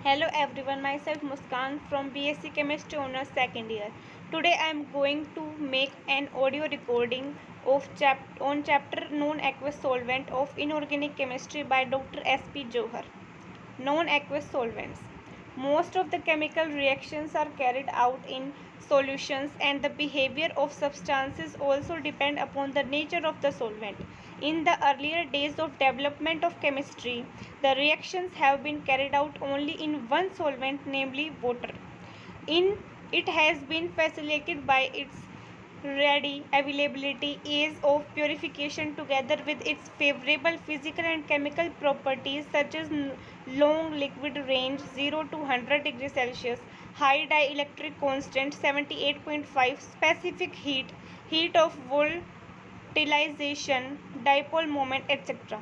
Hello everyone, myself Muskan from BSc Chemistry Honors second year. Today I am going to make an audio recording of chapter non-aqueous solvent of inorganic chemistry by Dr. S.P. Johar. Non-aqueous solvents. Most of the chemical reactions are carried out in solutions, and the behavior of substances also depend upon the nature of the solvent. In the earlier days of development of chemistry, the reactions have been carried out only in one solvent, namely water. In it has been facilitated by its ready availability, ease of purification together with its favorable physical and chemical properties such as long liquid range 0 to 100 degrees Celsius, high dielectric constant 78.5, specific heat of volatilization, dipole moment, etc.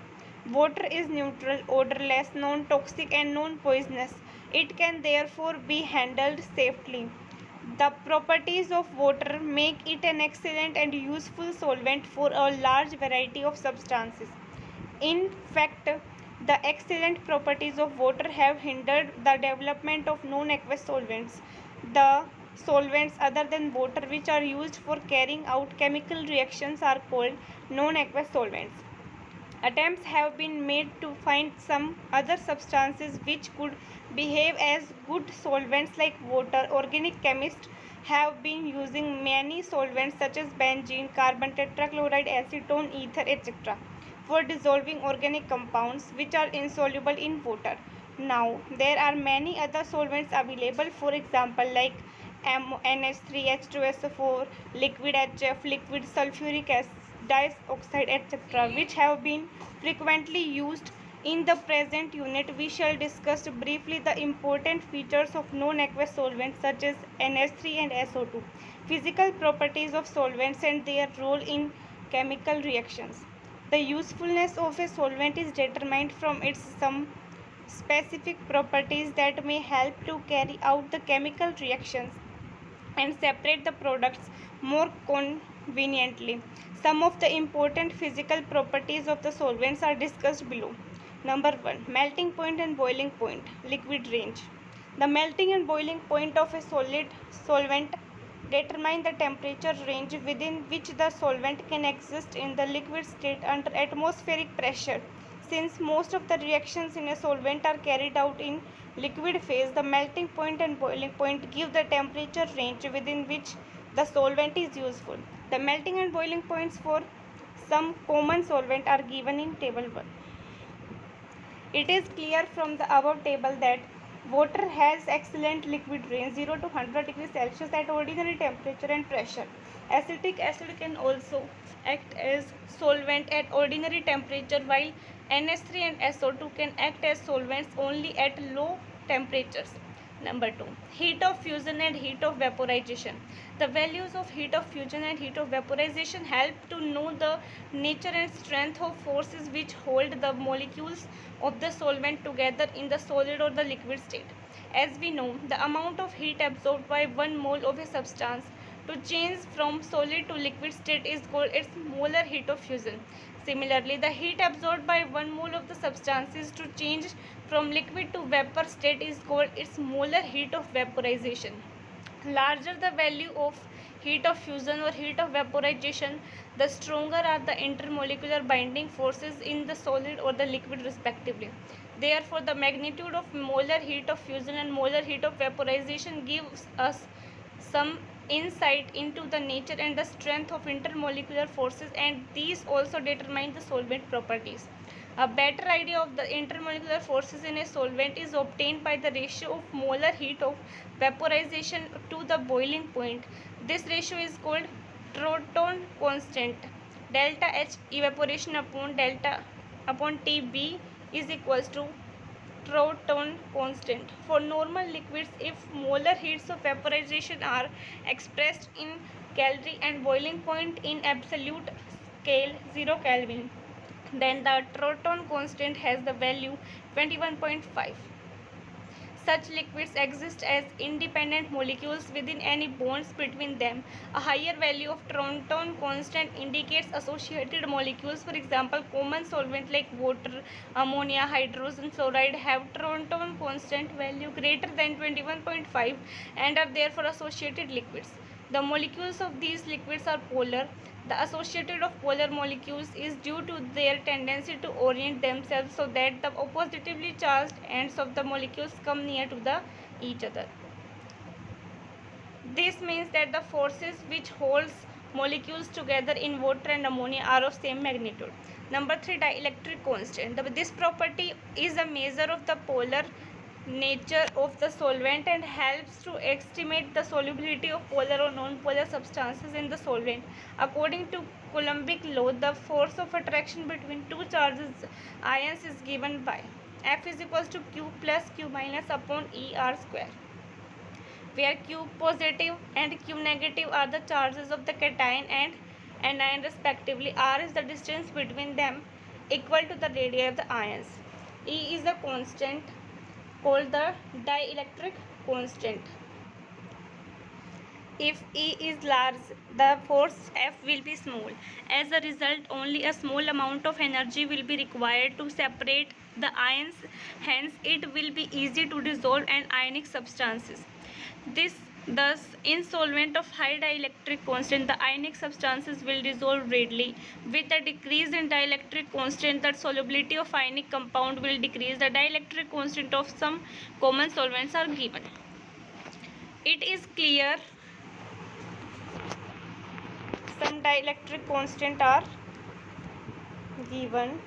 Water is neutral, odorless, non-toxic and non-poisonous. It can therefore be handled safely. The properties of water make it an excellent and useful solvent for a large variety of substances. In fact, the excellent properties of water have hindered the development of non-aqueous solvents. The solvents other than water which are used for carrying out chemical reactions are called non-aqueous solvents. Attempts have been made to find some other substances which could behave as good solvents like water. Organic chemists have been using many solvents such as benzene, carbon tetrachloride, acetone, ether, etc. for dissolving organic compounds which are insoluble in water. Now, there are many other solvents available, for example, like NH3, H2SO4, liquid HF, liquid sulfuric acid, dioxide, etc., which have been frequently used in the present unit. We shall discuss briefly the important features of non-aqueous solvents such as NH3 and SO2, physical properties of solvents and their role in chemical reactions. The usefulness of a solvent is determined from its some specific properties that may help to carry out the chemical reactions and separate the products more conveniently. Some of the important physical properties of the solvents are discussed below. Number 1. Melting point and boiling point. Liquid range. The melting and boiling point of a solid solvent determine the temperature range within which the solvent can exist in the liquid state under atmospheric pressure. Since most of the reactions in a solvent are carried out in liquid phase, the melting point and boiling point give the temperature range within which the solvent is useful. The melting and boiling points for some common solvent are given in table 1. It is clear from the above table that water has excellent liquid range 0 to 100 degrees Celsius at ordinary temperature and pressure. Acetic acid can also act as solvent at ordinary temperature, while NH3 and SO2 can act as solvents only at low temperatures. Number 2. Heat of fusion and heat of vaporization. The values of heat of fusion and heat of vaporization help to know the nature and strength of forces which hold the molecules of the solvent together in the solid or the liquid state. As we know, the amount of heat absorbed by 1 mole of a substance to change from solid to liquid state is called its molar heat of fusion. Similarly, the heat absorbed by 1 mole of the substances to change from liquid to vapor state is called its molar heat of vaporization. Larger the value of heat of fusion or heat of vaporization, the stronger are the intermolecular binding forces in the solid or the liquid respectively. Therefore, the magnitude of molar heat of fusion and molar heat of vaporization gives us some insight into the nature and the strength of intermolecular forces, and these also determine the solvent properties. A better idea of the intermolecular forces in a solvent is obtained by the ratio of molar heat of vaporization to the boiling point. This ratio is called Troughton constant. Delta H evaporation upon delta upon TB is equals to Troughton constant. For normal liquids, if molar heats of vaporization are expressed in calorie and boiling point in absolute scale 0 Kelvin, then the Troughton constant has the value 21.5. Such liquids exist as independent molecules within any bonds between them. A higher value of Thornton constant indicates associated molecules. For example, common solvents like water, ammonia, hydrogen fluoride have Thornton constant value greater than 21.5 and are therefore associated liquids. The molecules of these liquids are polar. The associated of polar molecules is due to their tendency to orient themselves so that the oppositively charged ends of the molecules come near to each other. This means that the forces which holds molecules together in water and ammonia are of same magnitude. Number 3, dielectric constant. This property is a measure of the polar nature of the solvent and helps to estimate the solubility of polar or non-polar substances in the solvent. According to Coulombic law, the force of attraction between two charges ions is given by F is equals to Q plus Q minus upon ER square, where Q positive and Q negative are the charges of the cation and anion respectively. R is the distance between them equal to the radii of the ions. E is the constant called the dielectric constant. If E is large, the force F will be small. As a result, only a small amount of energy will be required to separate the ions. Hence, it will be easy to dissolve an ionic substances. Thus, in solvent of high dielectric constant, the ionic substances will dissolve readily. With a decrease in dielectric constant, the solubility of ionic compound will decrease. The dielectric constant of some common solvents are given. It is clear some dielectric constant are given.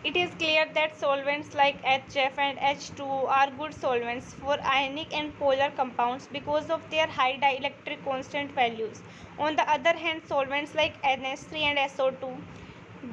It is clear that solvents like HF and H2O are good solvents for ionic and polar compounds because of their high dielectric constant values. On the other hand, solvents like NH3 and SO2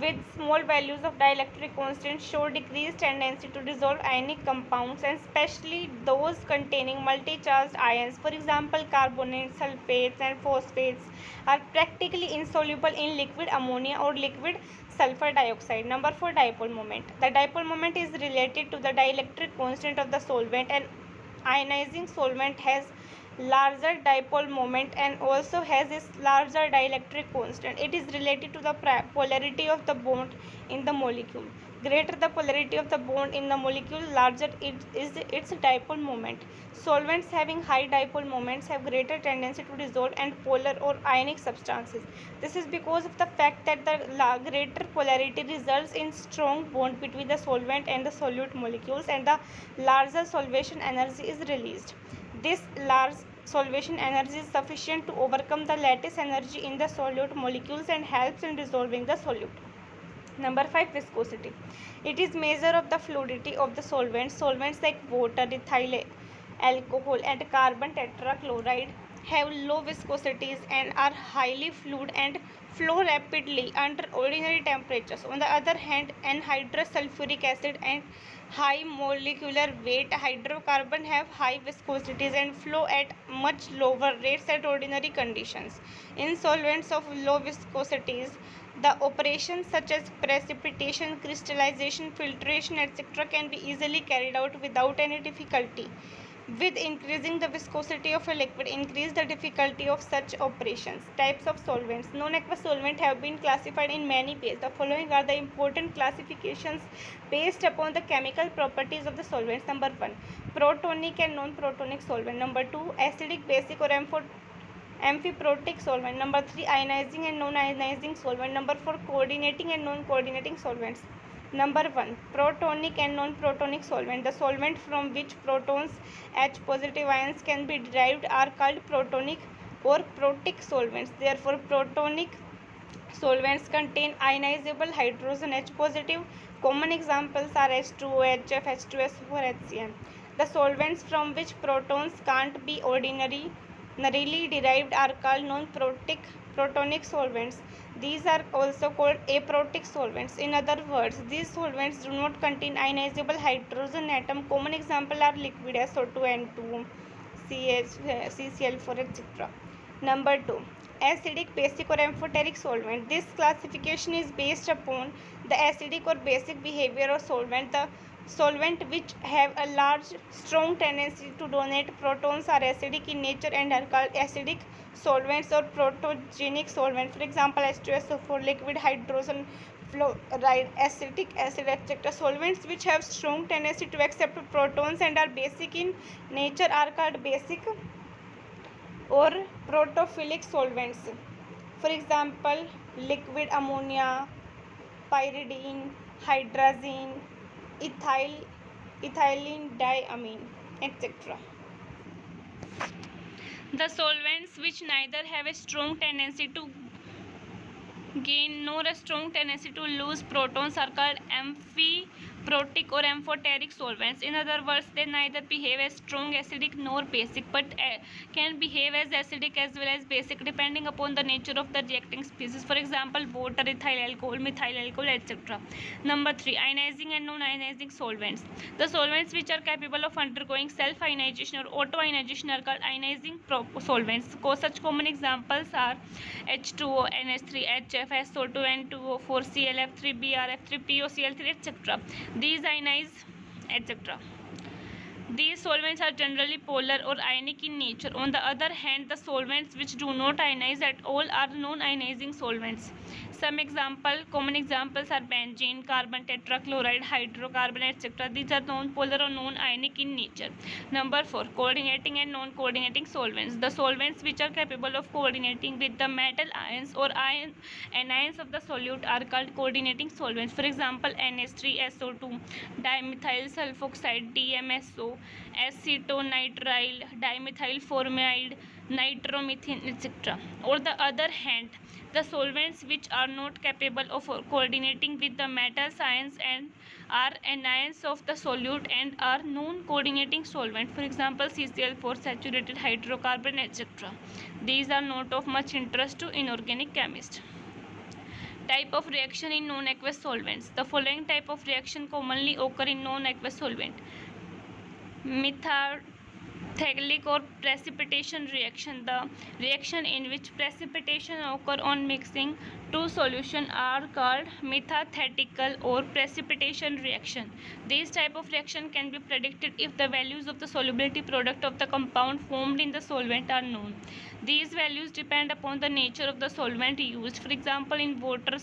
with small values of dielectric constant show decreased tendency to dissolve ionic compounds, and especially those containing multi-charged ions. For example, carbonates, sulfates and phosphates are practically insoluble in liquid ammonia or liquid sulfur dioxide. Number 4, dipole moment. The dipole moment is related to the dielectric constant of the solvent. An ionizing solvent has larger dipole moment and also has a larger dielectric constant. It is related to the polarity of the bond in the molecule. Greater the polarity of the bond in the molecule, larger is its dipole moment. Solvents having high dipole moments have greater tendency to dissolve and polar or ionic substances. This is because of the fact that the greater polarity results in strong bond between the solvent and the solute molecules, and the larger solvation energy is released. This large solvation energy is sufficient to overcome the lattice energy in the solute molecules and helps in dissolving the solute. Number 5, viscosity. It is measure of the fluidity of the solvents. Solvents like water, ethyl alcohol and carbon tetrachloride have low viscosities and are highly fluid and flow rapidly under ordinary temperatures. On the other hand, anhydrous sulfuric acid and high molecular weight hydrocarbon have high viscosities and flow at much lower rates at ordinary conditions. In solvents of low viscosities, the operations such as precipitation, crystallization, filtration, etc. can be easily carried out without any difficulty. With increasing the viscosity of a liquid, increase the difficulty of such operations. Types of solvents. Non-aqueous solvents have been classified in many ways. The following are the important classifications based upon the chemical properties of the solvents. Number 1, protonic and non-protonic solvent. Number 2, acidic, basic or amphiprotic solvent. Number 3, ionizing and non-ionizing solvent. Number 4, coordinating and non-coordinating solvents. Number 1, protonic and non-protonic solvent. The solvent from which protons, H positive ions can be derived are called protonic or protic solvents. Therefore, protonic solvents contain ionizable hydrogen H positive. Common examples are H2O, HF, H2SO4, HCl. The solvents from which protons can't be ordinarily derived are called non-protonic solvents. These are also called aprotic solvents. In other words, these solvents do not contain ionizable hydrogen atom. Common examples are liquid SO2, N2, CCl4, etc. Number 2, acidic, basic or amphoteric solvent. This classification is based upon the acidic or basic behavior of solvent. The Solvent which have a large strong tendency to donate protons are acidic in nature and are called acidic solvents or protogenic solvents. For example, H2SO4, liquid hydrogen fluoride, acetic acid, etc. Solvents which have strong tendency to accept protons and are basic in nature are called basic or protophilic solvents. For example, liquid ammonia, pyridine, hydrazine, ethyl, ethylene diamine, etc. The solvents which neither have a strong tendency to gain nor a strong tendency to lose protons are called amphiprotic or amphoteric solvents. In other words, they neither behave as strong acidic nor basic, but can behave as acidic as well as basic depending upon the nature of the reacting species. For example, water, ethyl alcohol, methyl alcohol, etc. Number 3. Ionizing and non-ionizing solvents. The solvents which are capable of undergoing self-ionization or auto-ionization are called ionizing solvents. Such common examples are H2O, NH3, HF, SO2, N2O4, ClF3, BrF3, PoCl3, etc. These ionize, etc. These solvents are generally polar or ionic in nature. On the other hand, the solvents which do not ionize at all are non-ionizing solvents. Some common examples are benzene, carbon tetrachloride, hydrocarbon, etc. These are non-polar or non-ionic in nature. Number 4. Coordinating and non-coordinating solvents. The solvents which are capable of coordinating with the metal ions or anions of the solute are called coordinating solvents. For example, NH3, SO2, dimethyl sulfoxide, DMSO, acetonitrile, dimethyl formamide, nitromethane, etc. On the other hand, the solvents which are not capable of coordinating with the metal ions and are anions of the solute and are non-coordinating solvent. For example, CCl4, saturated hydrocarbon, etc. These are not of much interest to inorganic chemists. Type of reaction in non-aqueous solvents. The following type of reaction commonly occur in non-aqueous solvent. Methathalic or precipitation reaction. The reaction in which precipitation occur on mixing two solutions are called metathetical or precipitation reaction. These type of reaction can be predicted if the values of the solubility product of the compound formed in the solvent are known. These values depend upon the nature of the solvent used. For example, in water,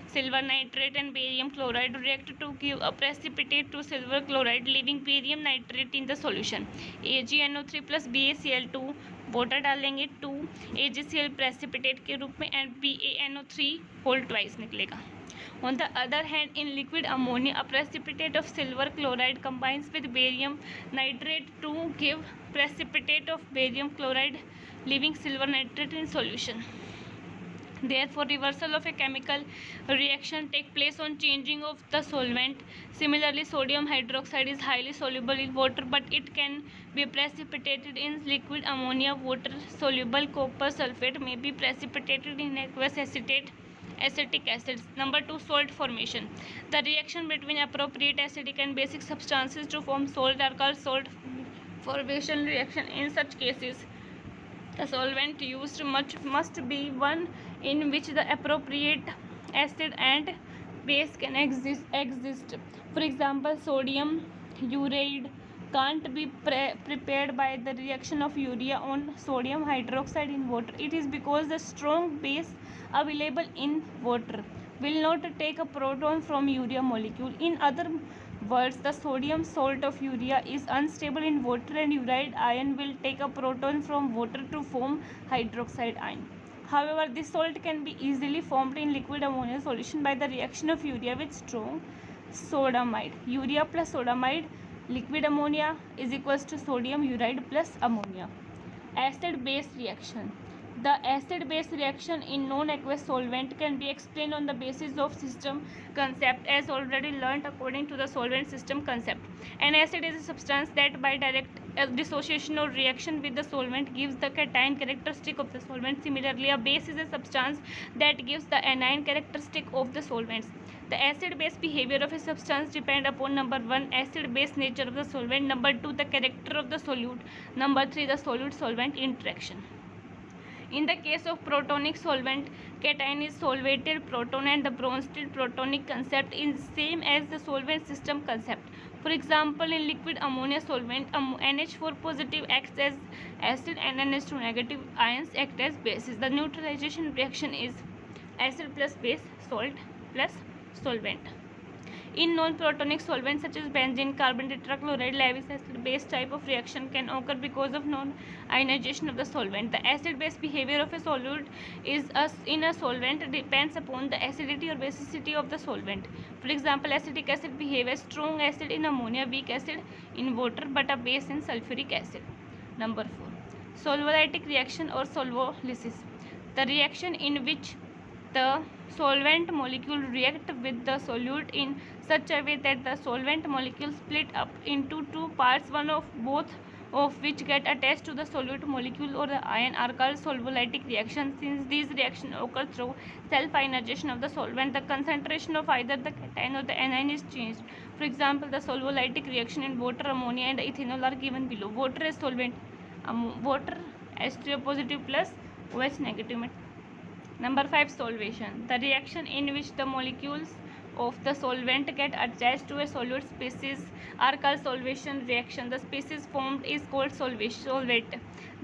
silver nitrate and barium chloride react to give a precipitate to silver chloride, leaving barium nitrate in the solution. AgNO3 plus BaCl2 water डालेंगे 2 AgCl precipitate के रूप में and BaNO3 whole twice निकलेगा. On the other hand, in liquid ammonia, a precipitate of silver chloride combines with barium nitrate to give precipitate of barium chloride, leaving silver nitrate in solution. Therefore, reversal of a chemical reaction takes place on changing of the solvent. Similarly, sodium hydroxide is highly soluble in water, but it can be precipitated in liquid ammonia. Water soluble copper sulfate may be precipitated in aqueous acetic acids. Number 2. Salt formation. The reaction between appropriate acidic and basic substances to form salt are called salt formation reaction. In such cases, the solvent used must be one in which the appropriate acid and base can exist. For example, sodium uride can't be prepared by the reaction of urea on sodium hydroxide in water. It is because the strong base available in water will not take a proton from urea molecule. In other words, the sodium salt of urea is unstable in water and uride ion will take a proton from water to form hydroxide ion. However, this salt can be easily formed in liquid ammonia solution by the reaction of urea with strong sodamide. Urea plus sodamide, liquid ammonia is equals to sodium uride plus ammonia. Acid-base reaction. The acid-base reaction in non-aqueous solvent can be explained on the basis of system concept as already learnt according to the solvent system concept. An acid is a substance that by direct dissociation or reaction with the solvent gives the cation characteristic of the solvent. Similarly, a base is a substance that gives the anion characteristic of the solvents. The acid-base behavior of a substance depend upon number 1 acid-base nature of the solvent, number 2 the character of the solute, number 3 the solute-solvent interaction. In the case of protonic solvent, cation is solvated proton and the Bronsted protonic concept is same as the solvent system concept. For example, in liquid ammonia solvent, NH4 positive acts as acid and NH2 negative ions act as bases. The neutralization reaction is acid plus base, salt plus solvent. In non-protonic solvents such as benzene, carbon tetrachloride, Lewis acid base type of reaction can occur because of non-ionization of the solvent. The acid-base behavior of a solute in a solvent depends upon the acidity or basicity of the solvent. For example, acetic acid behaves as strong acid in ammonia, weak acid in water, but a base in sulfuric acid. Number 4. Solvolytic reaction or solvolysis. The reaction in which the solvent molecule react with the solute in such a way that the solvent molecule split up into two parts, one of both of which get attached to the solute molecule or the ion, are called solvolytic reactions. Since these reactions occur through self-ionization of the solvent, the concentration of either the cation or the anion is changed. For example, the solvolytic reaction in water, ammonia and ethanol are given below. Water as solvent, water H3O positive plus OH negative. Number 5. Solvation. The reaction in which the molecules of the solvent get attached to a solute species are called solvation reaction. The species formed is called solvate.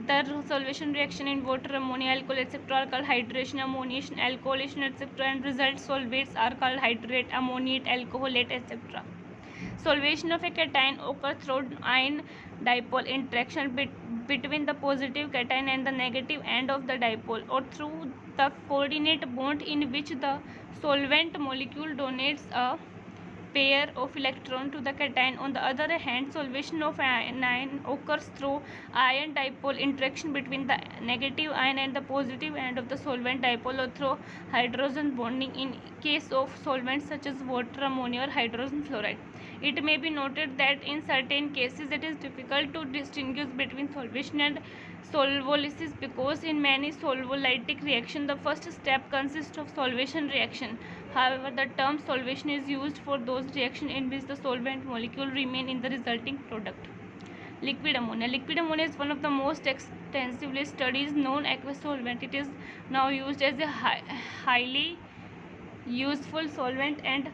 The solvation reaction in water, ammonia, alcohol, etc. are called hydration, ammoniation, alcoholation, etc. and result solvates are called hydrate, ammoniate, alcoholate, etc. Solvation of a cation occurs through ion dipole interaction between the positive cation and the negative end of the dipole, or through the coordinate bond in which the solvent molecule donates a pair of electrons to the cation. On the other hand, solvation of an ion occurs through ion dipole interaction between the negative ion and the positive end of the solvent dipole, or through hydrogen bonding in case of solvents such as water, ammonia or hydrogen fluoride. It may be noted that in certain cases it is difficult to distinguish between solvation and solvolysis because in many solvolytic reactions the first step consists of solvation reaction. However, the term solvation is used for those reactions in which the solvent molecule remain in the resulting product. Liquid ammonia. Liquid ammonia is one of the most extensively studied known aqueous solvent. It is now used as a highly useful solvent and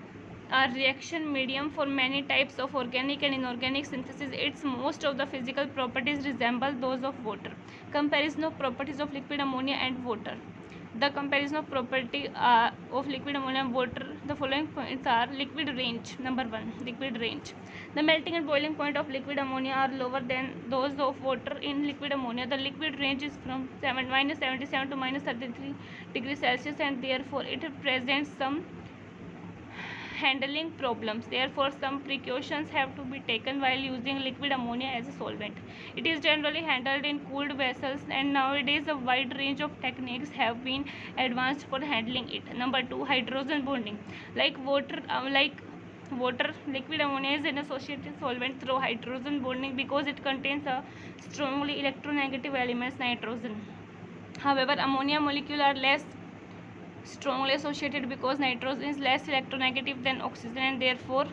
a reaction medium for many types of organic and inorganic synthesis. Its most of the physical properties resemble those of water. Comparison of properties of liquid ammonia and water. The comparison of property of liquid ammonia and water. The following points are: liquid range. Number 1. Liquid range. The melting and boiling point of liquid ammonia are lower than those of water. In liquid ammonia, the liquid range is from -77 to -33 degrees Celsius, and therefore it presents some handling problems. Therefore, some precautions have to be taken while using liquid ammonia as a solvent. It is generally handled in cooled vessels, and nowadays a wide range of techniques have been advanced for handling it. Number 2. Hydrogen bonding. Like water, liquid ammonia is an associated solvent through hydrogen bonding because it contains a strongly electronegative element, nitrogen. However, ammonia molecules are less strongly associated because nitrogen is less electronegative than oxygen, and therefore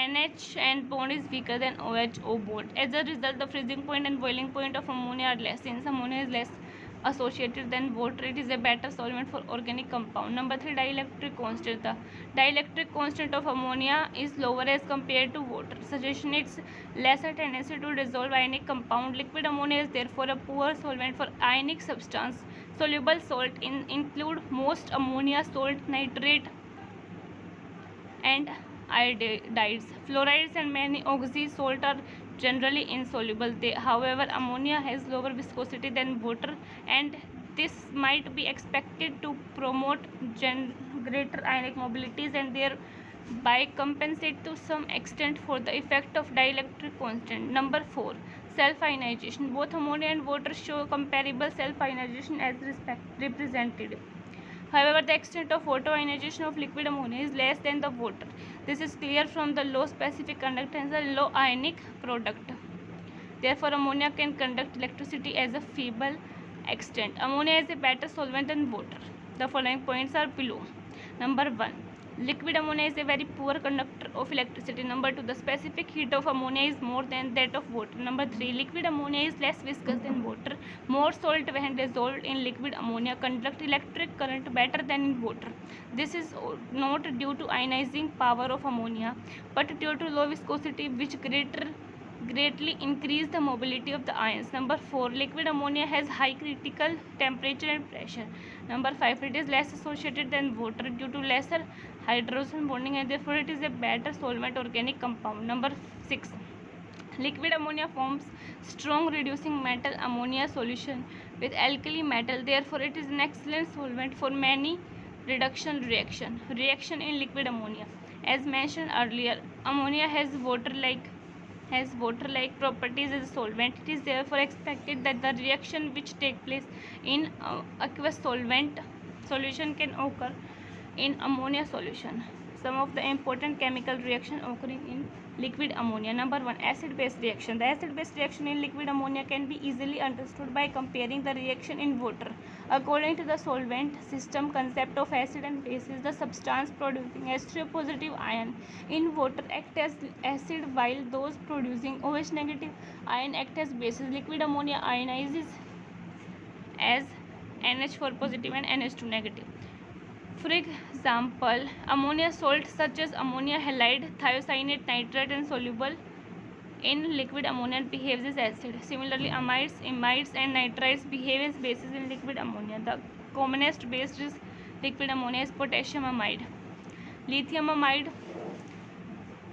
NH and bond is weaker than OH bond. As a result, the freezing point and boiling point of ammonia are less. Since ammonia is less associated than water, it is a better solvent for organic compound. Number 3. Dielectric constant. The dielectric constant of ammonia is lower as compared to water, suggesting its lesser tendency to dissolve ionic compound. Liquid ammonia is therefore a poor solvent for ionic substance. Soluble salt include most ammonia salt, nitrate and iodides. Fluorides and many oxy salt are generally insoluble. However, ammonia has lower viscosity than water, and this might be expected to promote greater ionic mobilities and thereby compensate to some extent for the effect of dielectric constant. Number 4. Self-ionization. Both ammonia and water show comparable self-ionization as represented. However, the extent of photoionization of liquid ammonia is less than the water. This is clear from the low specific conductance and low ionic product. Therefore, ammonia can conduct electricity as a feeble extent. Ammonia is a better solvent than water. The following points are below. Number 1. Liquid ammonia is a very poor conductor of electricity. Number 2, the specific heat of ammonia is more than that of water. Number 3, liquid ammonia is less viscous than water. More salt when dissolved in liquid ammonia conduct electric current better than in water. This is not due to ionizing power of ammonia, but due to low viscosity, which greatly increase the mobility of the ions. Number 4, liquid ammonia has high critical temperature and pressure. Number 5, it is less associated than water due to lesser hydrogen bonding, and therefore it is a better solvent organic compound. Number 6, liquid ammonia forms strong reducing metal ammonia solution with alkali metal, therefore it is an excellent solvent for many reduction reaction in liquid ammonia. As mentioned earlier, ammonia has water-like properties as a solvent. It is therefore expected that the reaction which take place in aqueous solvent solution can occur in ammonia solution. Some of the important chemical reaction occurring in liquid ammonia. Number 1, acid-base reaction. The acid-base reaction in liquid ammonia can be easily understood by comparing the reaction in water. According to the solvent system concept of acid and bases, the substance producing H3O+ ion in water act as acid, while those producing OH- ion act as bases. Liquid ammonia ionizes as NH4+ and NH2-. For example, ammonia salts such as ammonia halide, thiocyanate, nitrate and soluble in liquid ammonia behaves as acid. Similarly, amides, imides and nitrites behave as bases in liquid ammonia. The commonest base is liquid ammonia is potassium amide, lithium amide,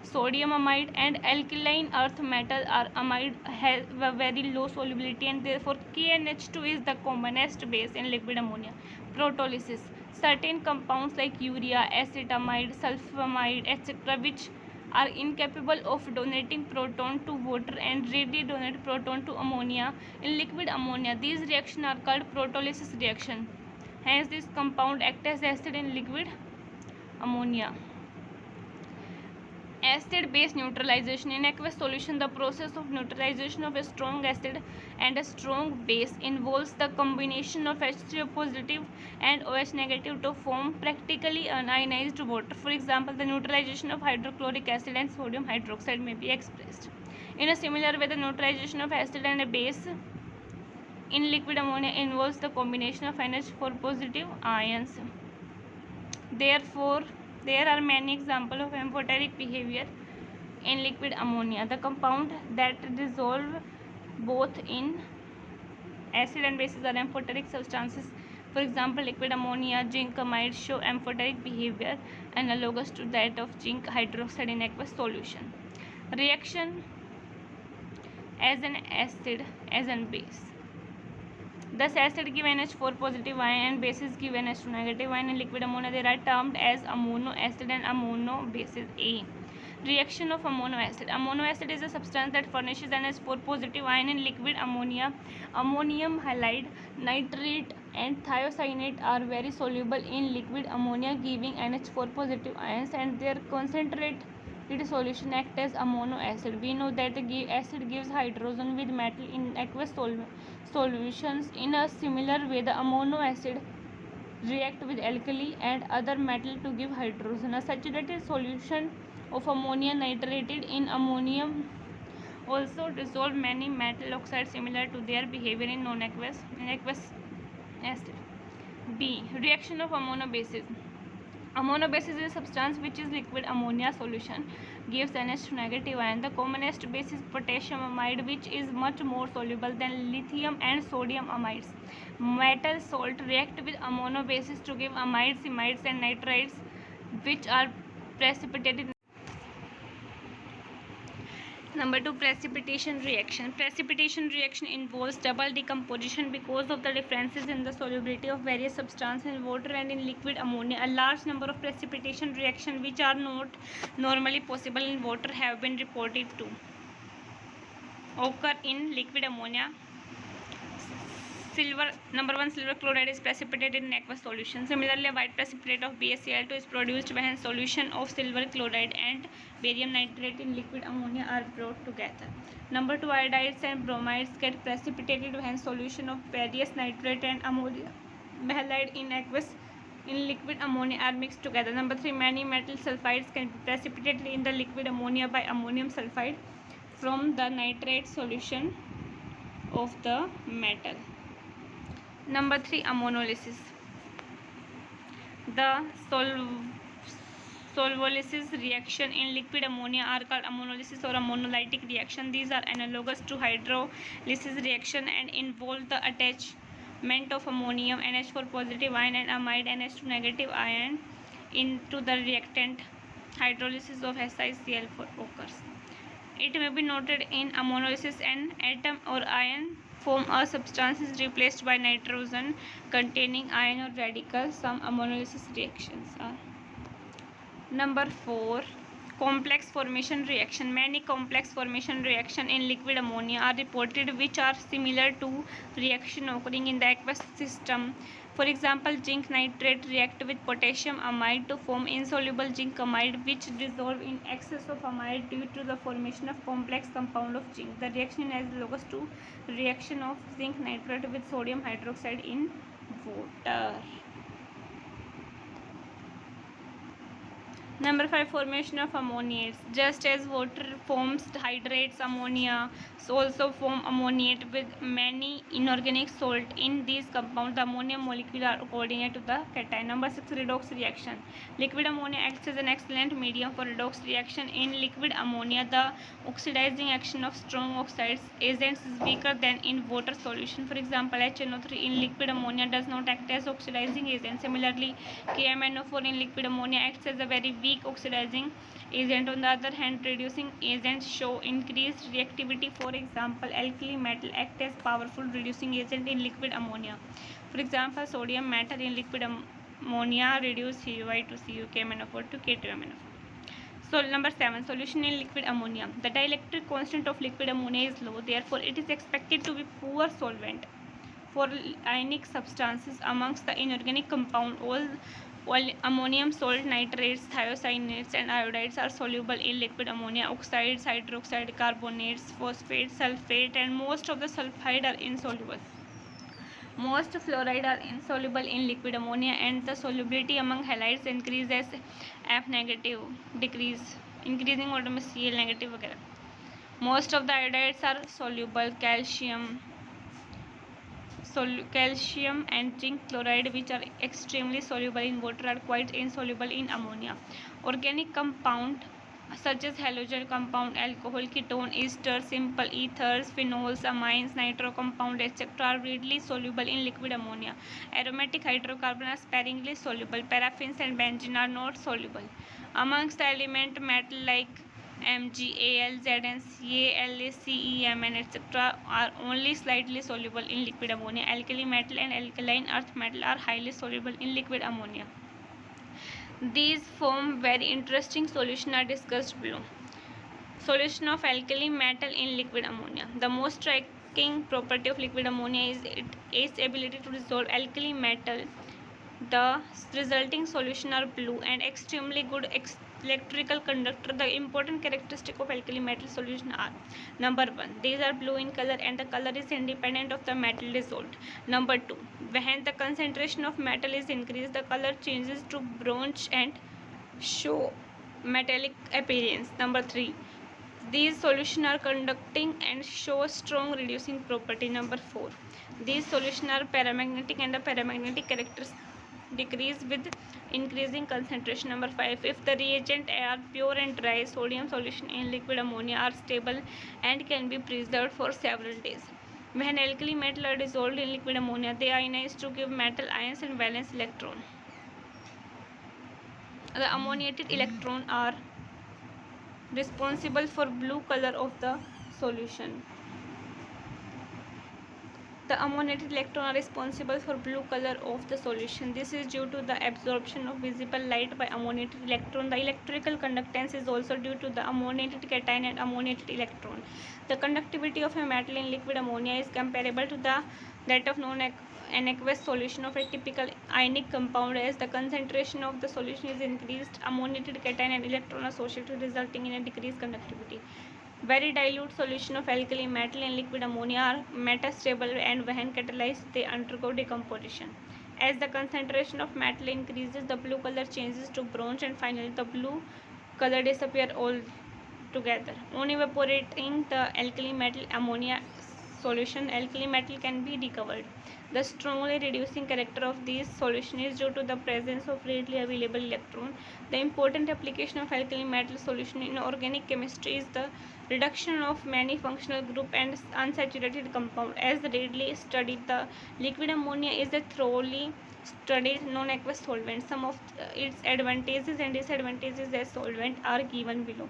sodium amide and alkaline earth metal are amide have a very low solubility, and therefore KNH2 is the commonest base in liquid ammonia. Proteolysis. Certain compounds like urea, acetamide, sulfamide, etc., which are incapable of donating proton to water and readily donate proton to ammonia in liquid ammonia. These reactions are called proteolysis reaction. Hence, this compound acts as acid in liquid ammonia. Acid-base neutralization. In aqueous solution, the process of neutralization of a strong acid and a strong base involves the combination of H3O+ and OH- to form practically unionized water. For example, the neutralization of hydrochloric acid and sodium hydroxide may be expressed. In a similar way, the neutralization of acid and a base in liquid ammonia involves the combination of NH4+ ions. Therefore, there are many examples of amphoteric behavior in liquid ammonia. The compound that dissolve both in acid and bases are amphoteric substances. For example, liquid ammonia, zinc amide show amphoteric behavior analogous to that of zinc hydroxide in aqueous solution. Reaction as an acid as an base. Thus, acid give NH4+ ion and bases give NH2- ion. In liquid ammonia, they are termed as ammono acid and ammono bases. A. Reaction of ammono acid. Ammono acid is a substance that furnishes NH4+ ion in liquid ammonia. Ammonium halide, nitrate and thiocyanate are very soluble in liquid ammonia, giving NH4+ ions, and their concentrated solution act as ammono acid. We know that the acid gives hydrogen with metal in aqueous solutions. In a similar way, the ammono acid react with alkali and other metal to give hydrogen. A saturated solution of ammonia nitrated in ammonium also dissolve many metal oxides similar to their behavior in non-aqueous acid. B. Reaction of ammono bases. Ammono base is a substance which is liquid ammonia solution gives NH2- ion. The commonest base is potassium amide, which is much more soluble than lithium and sodium amides. Metal salt react with ammono bases to give amides, imides and nitrites, which are precipitated. Number 2, precipitation reaction. Precipitation reaction involves double decomposition because of the differences in the solubility of various substances in water and in liquid ammonia. A large number of precipitation reactions which are not normally possible in water have been reported to occur in liquid ammonia. Number 1, silver chloride is precipitated in aqueous solution. Similarly, a white precipitate of BaCl2 is produced when solution of silver chloride and barium nitrate in liquid ammonia are brought together. Number 2, iodides and bromides get precipitated when solution of various nitrate and ammonium halide in aqueous in liquid ammonia are mixed together. Number 3, many metal sulfides can be precipitated in the liquid ammonia by ammonium sulfide from the nitrate solution of the metal. Number 3, ammonolysis. The solvolysis reaction in liquid ammonia are called ammonolysis or ammonolytic reaction. These are analogous to hydrolysis reaction and involve the attachment of ammonium NH4 positive ion and amide NH2 negative ion into the reactant. Hydrolysis of SiCl4 occurs. It may be noted in ammonolysis an atom or ion form a substance is replaced by nitrogen containing ion or radical. Some ammonolysis reactions are. Number 4, complex formation reaction. Many complex formation reaction in liquid ammonia are reported which are similar to reaction occurring in the aqueous system. For example, zinc nitrate react with potassium amide to form insoluble zinc amide which dissolve in excess of amide due to the formation of complex compound of zinc. The reaction is analogous to reaction of zinc nitrate with sodium hydroxide in water. Number 5, formation of ammoniates. Just as water forms hydrates, ammonia also form ammoniate with many inorganic salt. In these compounds, the ammonium molecule are coordinate to the cation. Number 6, redox reaction. Liquid ammonia acts as an excellent medium for redox reaction. In liquid ammonia, the oxidizing action of strong oxides agents is weaker than in water solution. For example, HNO3 in liquid ammonia does not act as oxidizing agent. Similarly, KMNO4 in liquid ammonia acts as a very weak oxidizing agent. On the other hand, reducing agents show increased reactivity. For example, alkali metal act as powerful reducing agent in liquid ammonia. For example, sodium metal in liquid ammonia reduce CuI to CuKMnO4 to K2MnO4. So number 7, solution in liquid ammonia. The dielectric constant of liquid ammonia is low, therefore it is expected to be poor solvent for ionic substances. Amongst the inorganic compound, all ammonium salt, nitrates, thiocyanates and iodides are soluble in liquid ammonia. Oxides, hydroxide, carbonates, phosphates, sulfate and most of the sulfide are insoluble. Most fluoride are insoluble in liquid ammonia and the solubility among halides increases F negative decrease, increasing order में Cl negative वगैरह. Most of the iodides are soluble. Calcium and zinc chloride, which are extremely soluble in water, are quite insoluble in ammonia. Organic compound such as halogen compound, alcohol, ketone, ester, simple ethers, phenols, amines, nitro compound, etc. are readily soluble in liquid ammonia. Aromatic hydrocarbons are sparingly soluble. Paraffins and benzene are not soluble. Amongst the element metal like Mg, Al, Zn, Ca, La, Ce, Mn, etc. are only slightly soluble in liquid ammonia. Alkali metal and alkaline earth metal are highly soluble in liquid ammonia. These form very interesting solution are discussed below. Solution of alkali metal in liquid ammonia. The most striking property of liquid ammonia is its ability to dissolve alkali metal. The resulting solution are blue and extremely good electrical conductor. The important characteristic of alkali metal solution are: number 1, these are blue in color and the color is independent of the metal dissolved. Number 2, when the concentration of metal is increased, the color changes to bronze and show metallic appearance. Number 3, these solutions are conducting and show strong reducing property. Number 4, these solutions are paramagnetic and the paramagnetic characteristics decrease with increasing concentration. Number 5, if the reagent are pure and dry, sodium solution in liquid ammonia are stable and can be preserved for several days. When alkali metal are dissolved in liquid ammonia, they ionize to give metal ions and valence electron. The ammoniated electron are responsible for blue color of the solution. The ammoniated electrons are responsible for blue color of the solution. This is due to the absorption of visible light by ammoniated electron. The electrical conductance is also due to the ammoniated cation and ammoniated electron. The conductivity of a metal in liquid ammonia is comparable to that of an aqueous solution of a typical ionic compound. As the concentration of the solution is increased, ammoniated cation and electron associated, resulting in a decreased conductivity. Very dilute solution of alkali metal in liquid ammonia are metastable and when catalyzed they undergo decomposition. As the concentration of metal increases, the blue color changes to bronze, and finally the blue color disappears altogether. On evaporating the alkali metal ammonia solution, alkali metal can be recovered. The strongly reducing character of this solution is due to the presence of readily available electron. The important application of alkali metal solution in organic chemistry is the reduction of many functional group and unsaturated compound. As readily studied, the liquid ammonia is a thoroughly studied non-aqueous solvent. Some of its advantages and disadvantages as solvent are given below.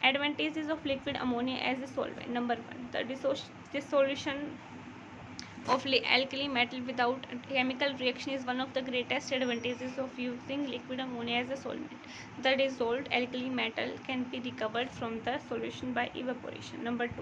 Advantages of liquid ammonia as a solvent. Number 1, the dissolution of alkali metal without chemical reaction is one of the greatest advantages of using liquid ammonia as a solvent. The dissolved alkali metal can be recovered from the solution by evaporation. Number 2,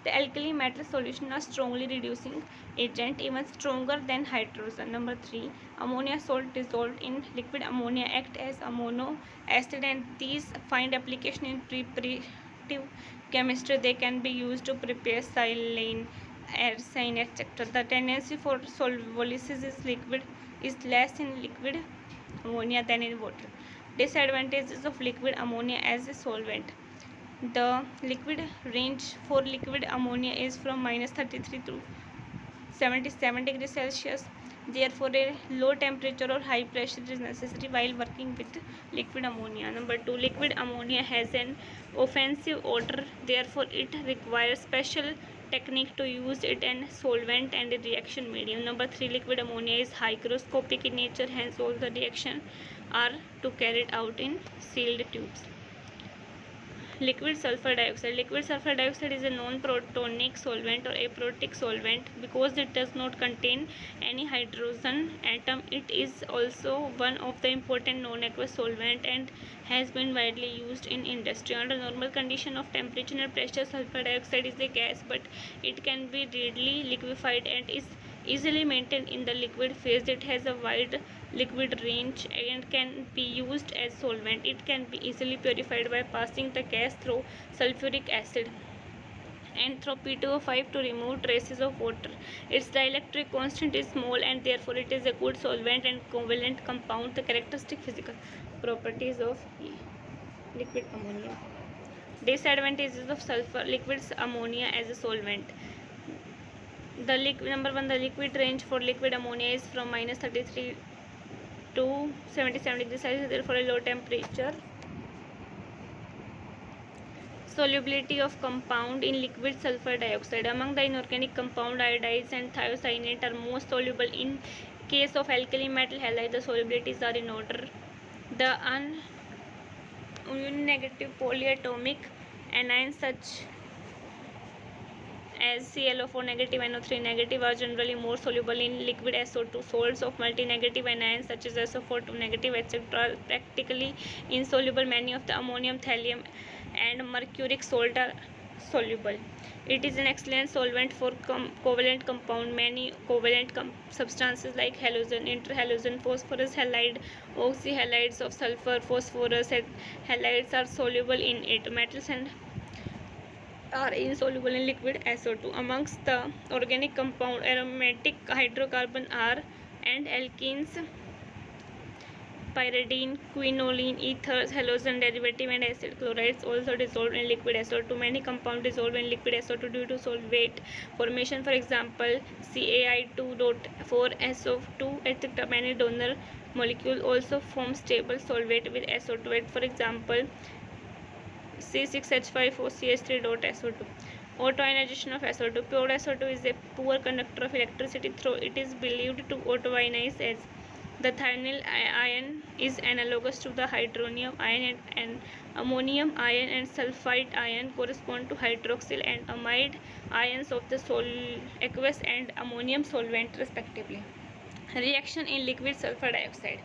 the alkali metal solution is strongly reducing agent, even stronger than hydrogen. Number 3, ammonia salt dissolved in liquid ammonia act as amino acid, and these find application in preparative chemistry. They can be used to prepare silane, arsine, etc. The tendency for solubilisis is less in liquid ammonia than in water. Disadvantages of liquid ammonia as a solvent. The liquid range for liquid ammonia is from -33 to 77 degrees Celsius. Therefore, a low temperature or high pressure is necessary while working with liquid ammonia. Number 2, liquid ammonia has an offensive odor. Therefore, it requires special technique to use it in solvent and a reaction medium. Number 3, liquid ammonia is hygroscopic in nature. Hence, all the reactions are to carried out in sealed tubes. Liquid sulfur dioxide. Liquid sulfur dioxide is a non-protonic solvent or aprotic solvent because it does not contain any hydrogen atom. It is also one of the important non-aqueous solvent and has been widely used in industry. Under normal condition of temperature and pressure, sulfur dioxide is a gas, but it can be readily liquefied and is easily maintained in the liquid phase. It has a wide liquid range and can be used as solvent. It can be easily purified by passing the gas through sulfuric acid and through P2O5 to remove traces of water. Its dielectric constant is small and therefore it is a good solvent and covalent compound. The characteristic physical properties of liquid ammonia. Disadvantages of liquid ammonia as a solvent. Number 1, the liquid range for liquid ammonia is from -33 to 77 degrees Celsius, therefore a low temperature. Solubility of compound in liquid sulfur dioxide. Among the inorganic compound, iodides and thiocyanate are most soluble. In case of alkali metal halide, the solubilities are in order. The unnegative polyatomic anions such as ClO4 negative, NO3 negative are generally more soluble in liquid SO2. Salts of multi-negative anions such as SO4 negative, etc. are practically insoluble. Many of the ammonium, thallium and mercuric salt are soluble. It is an excellent solvent for covalent compound. Many covalent substances like halogen, interhalogen, phosphorus halide, oxyhalides of sulfur, phosphorus halides are soluble in it. Metals and are insoluble in liquid SO2. Amongst the organic compound, aromatic hydrocarbon are and alkenes, pyridine, quinoline, ethers, halogen derivative and acid chlorides also dissolved in liquid SO2. Many compounds dissolve in liquid SO2 due to solvate formation. For example, CaI2.4SO2, etc. Many donor molecules also form stable solvate with SO2. For example, C6H5OCH3.SO2. Autoionization of SO2. Pure SO2 is a poor conductor of electricity, though it is believed to autoionize as the thionyl ion is analogous to the hydronium ion, and ammonium ion and sulfite ion correspond to hydroxyl and amide ions of the aqueous and ammonium solvent respectively. Reaction in liquid sulfur dioxide.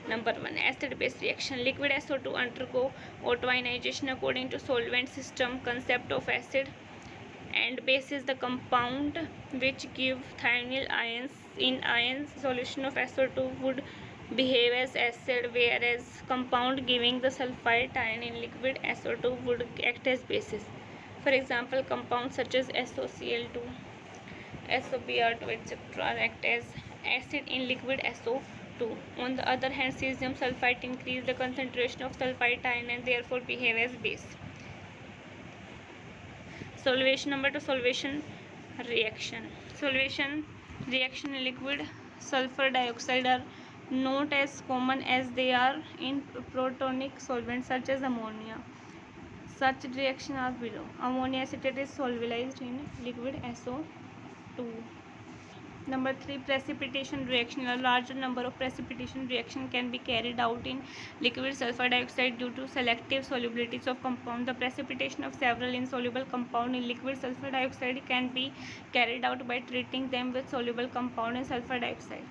Number 1, acid-base reaction. Liquid SO2 undergo autoionization according to solvent system concept of acid and base is the compound which give thionyl ions. In ion solution of SO2 would behave as acid, whereas compound giving the sulfite ion in liquid SO2 would act as bases. For example, compounds such as SOCl2, SOBr2, etc. act as acid in liquid SO2. On the other hand, cesium sulfite increase the concentration of sulfite ion and therefore behave as base. Solvation number 2, solvation reaction. Solvation reaction in liquid sulfur dioxide are not as common as they are in protonic solvents such as ammonia. Such reaction are below. Ammonia acetate is solubilized in liquid SO2. Number 3, precipitation reaction. A larger number of precipitation reaction can be carried out in liquid sulfur dioxide due to selective solubilities of compound. The precipitation of several insoluble compound in liquid sulfur dioxide can be carried out by treating them with soluble compound in sulfur dioxide.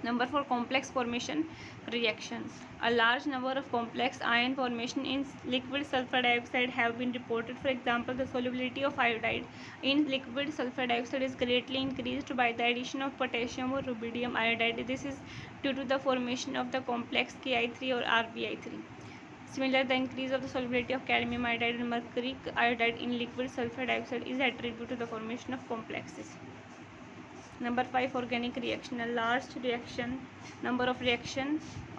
Number 4, complex formation reaction. A large number of complex ion formation in liquid sulfur dioxide have been reported. For example, the solubility of iodide in liquid sulfur dioxide is greatly increased by the addition of potassium or rubidium iodide. This is due to the formation of the complex Ki3 or RbI3. Similarly, the increase of the solubility of cadmium iodide and mercury iodide in liquid sulfur dioxide is attributed to the formation of complexes. Number 5, organic reaction. A large number of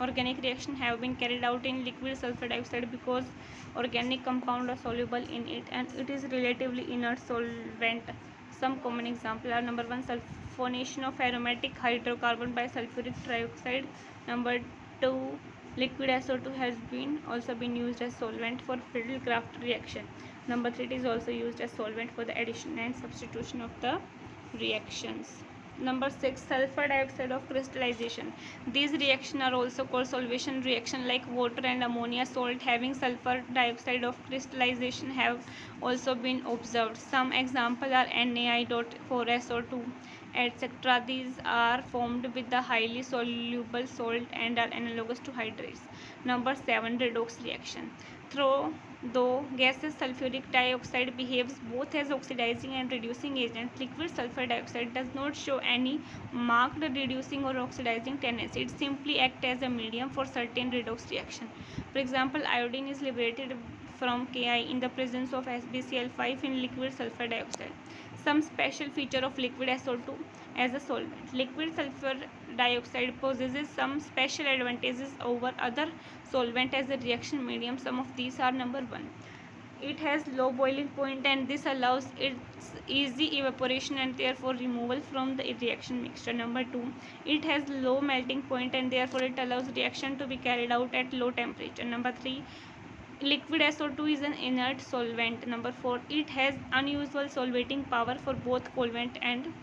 organic reaction have been carried out in liquid sulfur dioxide because organic compounds are soluble in it and it is relatively inert solvent. Some common examples are: number 1, sulfonation of aromatic hydrocarbon by sulfuric trioxide. Number 2, liquid SO2 has also been used as solvent for Friedel-Crafts reaction. Number 3, it is also used as solvent for the addition and substitution of the reactions. Number 6, sulfur dioxide of crystallization. These reactions are also called solvation reaction, like water and ammonia salt having sulfur dioxide of crystallization have also been observed. Some examples are NaI.4SO2, etc. These are formed with the highly soluble salt and are analogous to hydrates. Number 7, redox reaction. Though gaseous sulfuric dioxide behaves both as oxidizing and reducing agent, liquid sulfur dioxide does not show any marked reducing or oxidizing tendency. It simply acts as a medium for certain redox reaction. For example, iodine is liberated from Ki in the presence of SbCl5 in liquid sulfur dioxide. Some special feature of liquid SO2 as a solvent. Liquid sulfur dioxide possesses some special advantages over other solvent as a reaction medium. Some of these are: number 1, it has low boiling point and this allows its easy evaporation and therefore removal from the reaction mixture. Number 2, it has low melting point and therefore it allows reaction to be carried out at low temperature. Number 3, liquid SO2 is an inert solvent. Number 4, it has unusual solvating power for both covalent and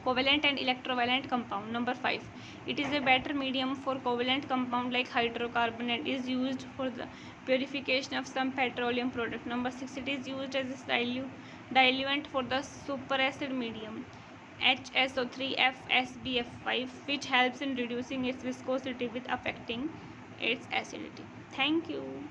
electrovalent compound. Number 5, it is a better medium for covalent compound like hydrocarbon and is used for the purification of some petroleum product. Number 6, it is used as a diluent for the superacid medium HSO3FSBF5, which helps in reducing its viscosity with affecting its acidity. Thank you.